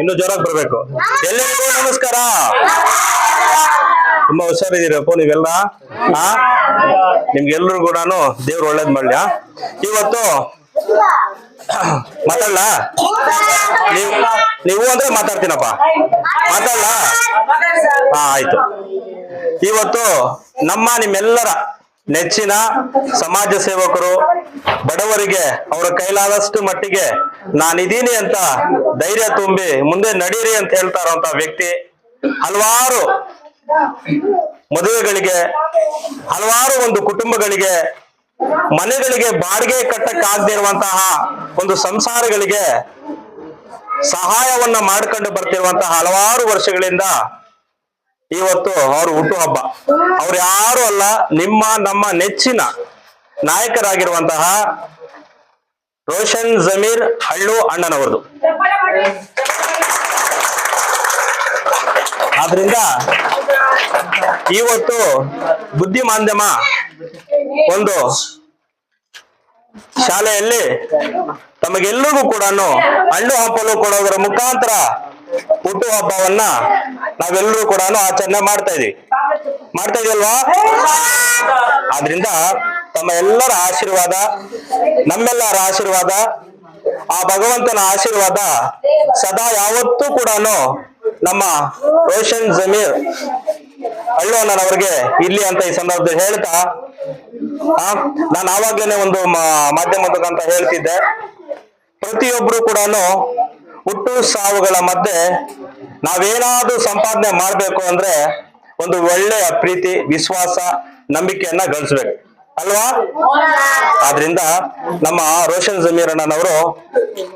ಇನ್ನು ಜೋರಾಗಿ ಬರ್ಬೇಕು. ಎಲ್ಲರಿಗೂ ನಮಸ್ಕಾರ. ತುಂಬಾ ಹುಷಾರಿದ್ದೀರಪ್ಪ ನೀವೆಲ್ಲ. ನಿಮ್ಗೆಲ್ರಿಗೂ ಕೂಡ ದೇವ್ರು ಒಳ್ಳೇದ್ ಮಾಡ್ಲಿ. ಇವತ್ತು ಮಾತಾಡ್ಲ, ನೀವು ಅಂದ್ರೆ ಮಾತಾಡ್ತೀನಪ್ಪ, ಮಾತಾಡ್ಲ. ಆಯ್ತು. ಇವತ್ತು ನಿಮ್ಮೆಲ್ಲರ ನೆಚ್ಚಿನ ಸಮಾಜ ಸೇವಕರು, ಬಡವರಿಗೆ ಅವರ ಕೈಲಾದಷ್ಟು ಮಟ್ಟಿಗೆ ನಾನಿದ್ದೀನಿ ಅಂತ ಧೈರ್ಯ ತುಂಬಿ ಮುಂದೆ ನಡೀರಿ ಅಂತ ಹೇಳ್ತಾ ಇರುವಂತ ವ್ಯಕ್ತಿ, ಹಲವಾರು ಮದುವೆಗಳಿಗೆ, ಹಲವಾರು ಒಂದು ಕುಟುಂಬಗಳಿಗೆ, ಮನೆಗಳಿಗೆ ಬಾಡಿಗೆ ಕಟ್ಟಕ್ಕಾಗದೇ ಇರುವಂತಹ ಒಂದು ಸಂಸಾರಗಳಿಗೆ ಸಹಾಯವನ್ನ ಮಾಡ್ಕೊಂಡು ಬರ್ತಿರುವಂತಹ ಹಲವಾರು ವರ್ಷಗಳಿಂದ ಇವತ್ತು ಅವ್ರ ಹುಟ್ಟುಹಬ್ಬ. ಅವ್ರು ಯಾರು ಅಲ್ಲ, ನಮ್ಮ ನೆಚ್ಚಿನ ನಾಯಕರಾಗಿರುವಂತಹ ರೋಷನ್ ಜಮೀರ್ ಹಳ್ಳು ಅಣ್ಣನವರದು. ಆದ್ರಿಂದ ಇವತ್ತು ಬುದ್ಧಿ ಮಾಧ್ಯಮ ಒಂದು ಶಾಲೆಯಲ್ಲಿ ತಮಗೆಲ್ಲರಿಗೂ ಕೂಡ ಹಣ್ಣು ಹಂಪಲು ಕೊಡೋದರ ಮುಖಾಂತರ ಹುಟ್ಟುಹಬ್ಬವನ್ನ ನಾವೆಲ್ಲರೂ ಕೂಡ ಆಚರಣೆ ಮಾಡ್ತಾ ಇದೀವಲ್ವಾ? ಆದ್ರಿಂದ ತಮ್ಮ ಎಲ್ಲರ ಆಶೀರ್ವಾದ, ನಮ್ಮೆಲ್ಲರ ಆಶೀರ್ವಾದ, ಆ ಭಗವಂತನ ಆಶೀರ್ವಾದ ಸದಾ ಯಾವತ್ತೂ ಕೂಡ ನಮ್ಮ ರೋಷನ್ ಜಮೀರ್ ಹಳ್ಳು ಅಣ್ಣನವ್ರಿಗೆ ಇರ್ಲಿ ಅಂತ ಈ ಸಂದರ್ಭದಲ್ಲಿ ಹೇಳ್ತಾ, ನಾನು ಆವಾಗ್ಲೇನೆ ಒಂದು ಮಾಧ್ಯಮದ ಹೇಳ್ತಿದ್ದೆ, ಪ್ರತಿಯೊಬ್ರು ಕೂಡ ಹುಟ್ಟು ಸಾವುಗಳ ಮಧ್ಯೆ ನಾವೇನಾದ್ರೂ ಸಂಪಾದನೆ ಮಾಡ್ಬೇಕು ಅಂದ್ರೆ ಒಂದು ಒಳ್ಳೆಯ ಪ್ರೀತಿ, ವಿಶ್ವಾಸ, ನಂಬಿಕೆಯನ್ನ ಗಳಿಸ್ಬೇಕು ಅಲ್ವಾ? ಆದ್ರಿಂದ ನಮ್ಮ ರೋಷನ್ ಜಮೀರ್ ಅಣ್ಣನವರು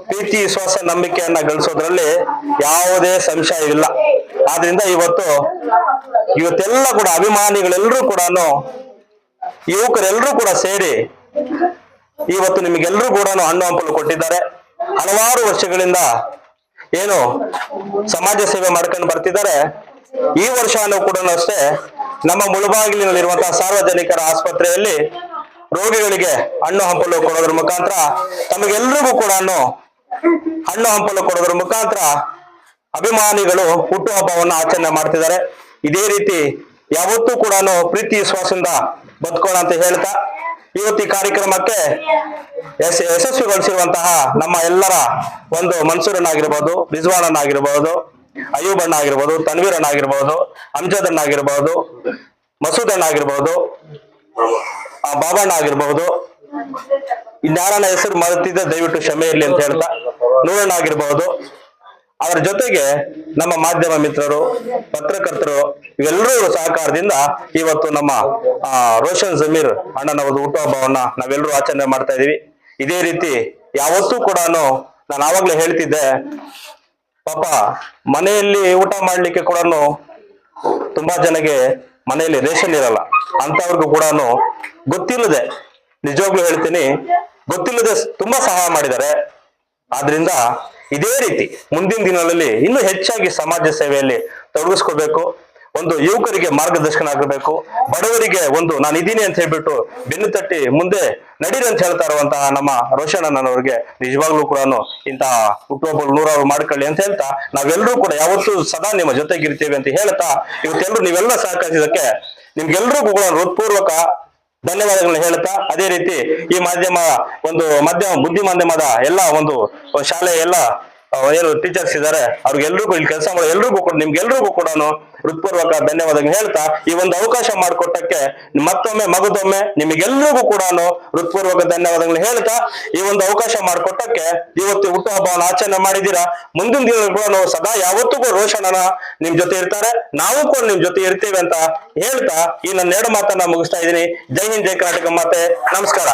ಪ್ರೀತಿ, ವಿಶ್ವಾಸ, ನಂಬಿಕೆಯನ್ನ ಗಳಿಸೋದ್ರಲ್ಲಿ ಯಾವುದೇ ಸಂಶಯ ಇಲ್ಲ. ಆದ್ರಿಂದ ಇವತ್ತೆಲ್ಲ ಕೂಡ ಅಭಿಮಾನಿಗಳೆಲ್ಲರೂ ಕೂಡ, ಯುವಕರೆಲ್ಲರೂ ಕೂಡ ಸೇರಿ ಇವತ್ತು ನಿಮಗೆಲ್ಲರೂ ಕೂಡ ಹಣ್ಣು ಹಂಪಲು ಕೊಟ್ಟಿದ್ದಾರೆ. ಹಲವಾರು ವರ್ಷಗಳಿಂದ ಏನು ಸಮಾಜ ಸೇವೆ ಮಾಡ್ಕೊಂಡು ಬರ್ತಿದ್ದಾರೆ. ಈ ವರ್ಷನೂ ಕೂಡ ಅಷ್ಟೇ ನಮ್ಮ ಮುಳುಬಾಗಿಲಿನಲ್ಲಿರುವಂತಹ ಸಾರ್ವಜನಿಕರ ಆಸ್ಪತ್ರೆಯಲ್ಲಿ ರೋಗಿಗಳಿಗೆ ಹಣ್ಣು ಹಂಪಲು ಕೊಡೋದ್ರ ಮುಖಾಂತರ, ತಮಗೆಲ್ಲರಿಗೂ ಕೂಡ ಹಣ್ಣು ಹಂಪಲು ಕೊಡೋದ್ರ ಮುಖಾಂತರ ಅಭಿಮಾನಿಗಳು ಹುಟ್ಟುಹಬ್ಬವನ್ನು ಆಚರಣೆ ಮಾಡ್ತಿದ್ದಾರೆ. ಇದೇ ರೀತಿ ಯಾವತ್ತೂ ಕೂಡ ಪ್ರೀತಿ ವಿಶ್ವಾಸದಿಂದ ಬದುಕೋಣ ಅಂತ ಹೇಳ್ತಾ, ಇವತ್ತು ಈ ಕಾರ್ಯಕ್ರಮಕ್ಕೆ ಯಶಸ್ವಿಗೊಳಿಸಿರುವಂತಹ ನಮ್ಮ ಎಲ್ಲರ ಒಂದು ಮನ್ಸೂರನ್ ಆಗಿರ್ಬೋದು, ರಿಜ್ವಾನ್ ಆಗಿರ್ಬೋದು, ಅಯ್ಯೂಬ್ ಅಣ್ಣ ಆಗಿರ್ಬೋದು, ತನ್ವೀರ್ ಅಣ್ಣ ಆಗಿರ್ಬೋದು, ಅಮ್ಜದ್ ಅಣ್ಣ ಆಗಿರ್ಬೋದು, ಮಸೂದ್ ಅಣ್ಣ ಆಗಿರ್ಬೋದು, ಬಾಬಣ್ಣ ಆಗಿರ್ಬಹುದು, ಇನ್ಯಾರನ್ನ ಹೆಸರು ಮರೆತಿದ್ದೆ ದಯವಿಟ್ಟು ಕ್ಷಮೆ ಇರ್ಲಿ ಅಂತ ಹೇಳ್ತಾ, ನೂರಣ್ಣ ಆಗಿರ್ಬಹುದು, ಅವರ ಜೊತೆಗೆ ನಮ್ಮ ಮಾಧ್ಯಮ ಮಿತ್ರರು, ಪತ್ರಕರ್ತರು ಇವೆಲ್ಲರೂ ಸಹಕಾರದಿಂದ ಇವತ್ತು ನಮ್ಮ ರೋಷನ್ ಜಮೀರ್ ಅಣ್ಣನವರ ಹುಟ್ಟುಹಬ್ಬವನ್ನ ನಾವೆಲ್ಲರೂ ಆಚರಣೆ ಮಾಡ್ತಾ ಇದೀವಿ. ಇದೇ ರೀತಿ ಯಾವತ್ತೂ ಕೂಡ ನಾನು ಆವಾಗ್ಲೇ ಹೇಳ್ತಿದ್ದೆ, ಪಾಪ ಮನೆಯಲ್ಲಿ ಊಟ ಮಾಡ್ಲಿಕ್ಕೆ ಕೂಡ ತುಂಬಾ ಜನಗೆ ಮನೆಯಲ್ಲಿ ರೇಷನ್ ಇರಲ್ಲ. ಅಂತವ್ರಿಗೂ ಕೂಡ ಗೊತ್ತಿಲ್ಲದೆ, ನಿಜವಾಗ್ಲೂ ಹೇಳ್ತೀನಿ, ಗೊತ್ತಿಲ್ಲದೆ ತುಂಬಾ ಸಹಾಯ ಮಾಡಿದ್ದಾರೆ. ಆದ್ರಿಂದ ಇದೇ ರೀತಿ ಮುಂದಿನ ದಿನಗಳಲ್ಲಿ ಇನ್ನೂ ಹೆಚ್ಚಾಗಿ ಸಮಾಜ ಸೇವೆಯಲ್ಲಿ ತೊಡಗಿಸ್ಕೋಬೇಕು. ಒಂದು ಯುವಕರಿಗೆ ಮಾರ್ಗದರ್ಶನ ಆಗಬೇಕು, ಬಡವರಿಗೆ ಒಂದು ನಾನು ಇದ್ದೀನಿ ಅಂತ ಹೇಳ್ಬಿಟ್ಟು ಬೆನ್ನು ತಟ್ಟಿ ಮುಂದೆ ನಡೀರಿ ಅಂತ ಹೇಳ್ತಾ ಇರುವಂತಹ ನಮ್ಮ ರೋಷನ್ ಅಣ್ಣನವರಿಗೆ ನಿಜವಾಗ್ಲೂ ಕೂಡ ಇಂತಹ ಹುಟ್ಟುಹಬ್ಬ 100 ಮಾಡ್ಕೊಳ್ಳಿ ಅಂತ ಹೇಳ್ತಾ, ನಾವೆಲ್ಲರೂ ಕೂಡ ಯಾವತ್ತೂ ಸದಾ ನಿಮ್ಮ ಜೊತೆಗಿರ್ತೀವಿ ಅಂತ ಹೇಳ್ತಾ, ಇವತ್ತೆಲ್ಲರೂ ನೀವೆಲ್ಲ ಸಹಕರಿಸಿದಕ್ಕೆ ನಿಮ್ಗೆಲ್ರಿಗೂ ಕೂಡ ಹೃತ್ಪೂರ್ವಕ ಧನ್ಯವಾದಗಳನ್ನ ಹೇಳ್ತಾ, ಅದೇ ರೀತಿ ಈ ಮಾಧ್ಯಮ ಒಂದು ಬುದ್ಧಿ ಮಾಧ್ಯಮದ ಎಲ್ಲ ಒಂದು ಶಾಲೆ ಎಲ್ಲ ಏನು ಟೀಚರ್ಸ್ ಇದ್ದಾರೆ, ಅವ್ರಿಗೆಲ್ರಿಗೂ ಇಲ್ಲಿ ಕೆಲಸ ಮಾಡೋ ಎಲ್ರಿಗೂ ಕೂಡ ನಿಮ್ಗೆಲ್ರಿಗೂ ಕೂಡ ಹೃತ್ಪೂರ್ವಕ ಧನ್ಯವಾದಗಳು ಹೇಳ್ತಾ, ಈ ಒಂದು ಅವಕಾಶ ಮಾಡಿಕೊಟ್ಟಕ್ಕೆ ಮತ್ತೊಮ್ಮೆ ಮಗದೊಮ್ಮೆ ನಿಮಗೆಲ್ರಿಗೂ ಕೂಡ ಹೃತ್ಪೂರ್ವಕ ಧನ್ಯವಾದಗಳು ಹೇಳ್ತಾ, ಈ ಒಂದು ಅವಕಾಶ ಮಾಡಿಕೊಟ್ಟಕ್ಕೆ ಇವತ್ತು ಹುಟ್ಟುಹಬ್ಬವನ್ನು ಆಚರಣೆ ಮಾಡಿದ್ದೀರಾ. ಮುಂದಿನ ದಿನ ಕೂಡ ಸದಾ ಯಾವತ್ತೂ ಕೂಡ ರೋಷಣನ ನಿಮ್ ಜೊತೆ ಇರ್ತಾರೆ, ನಾವು ಕೂಡ ನಿಮ್ ಜೊತೆ ಇರ್ತೀವಿ ಅಂತ ಹೇಳ್ತಾ ಈ ನನ್ನ 2 ಮಾತನ್ನ ಮುಗಿಸ್ತಾ ಇದ್ದೀನಿ. ಜೈ ಹಿಂದ್, ಜೈ ಕರ್ನಾಟಕ ಮಾತೆ. ನಮಸ್ಕಾರ.